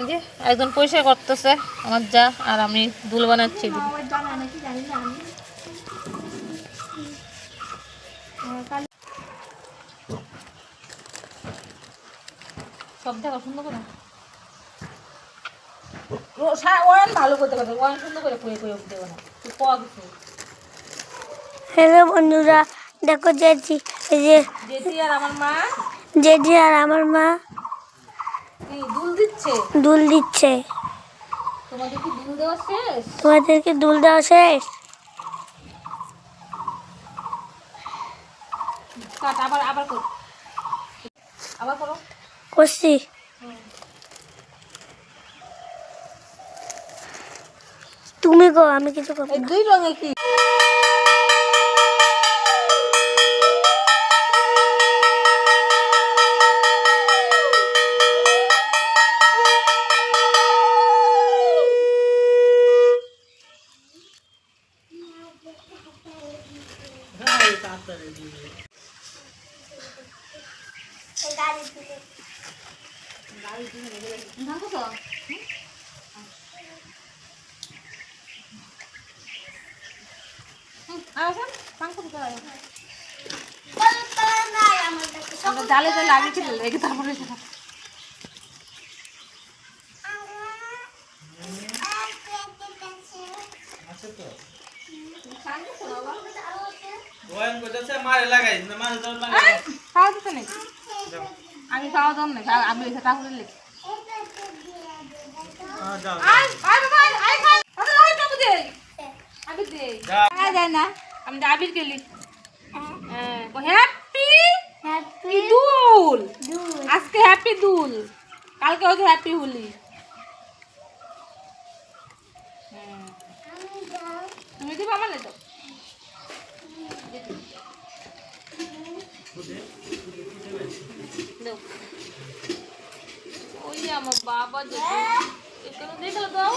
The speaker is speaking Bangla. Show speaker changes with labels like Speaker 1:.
Speaker 1: এই যে একজন পরিষ্কার করতেছে আমার যা, আর আমি দুল বানাচ্ছি। সব দেখা সুন্দর করে ভালো করতে পারবে, সুন্দর করে দেবো না।
Speaker 2: হ্যালো বন্ধুরা, দেখো জেঠি, এই যে
Speaker 1: জেঠি আর আমার মা,
Speaker 2: জেঠি আর আমার মা দুল দিচ্ছে।
Speaker 1: তোমাদের কি দুল দেওয়া শেষ?
Speaker 2: তোমাদেরকে দুল দেওয়া শেষ?
Speaker 1: আবার আবার করো, আবার করো।
Speaker 2: করছি। তুমি গো, আমি কিছু করবো না।
Speaker 1: দুই রঙে কি জালে জালে আগে খেলে লেগে তারপরে আমি খাওয়া দাম না, আমি তাহলে লিখি না, আমি আবির গেলি। হ্যাপি হ্যাপি দুল, আজকে হ্যাপি দুল, কালকে হয়তো হ্যাপি হোলি। তুমি দিবা আমার তো ওই আমার বাবা যদি এখানে দেখলো দাও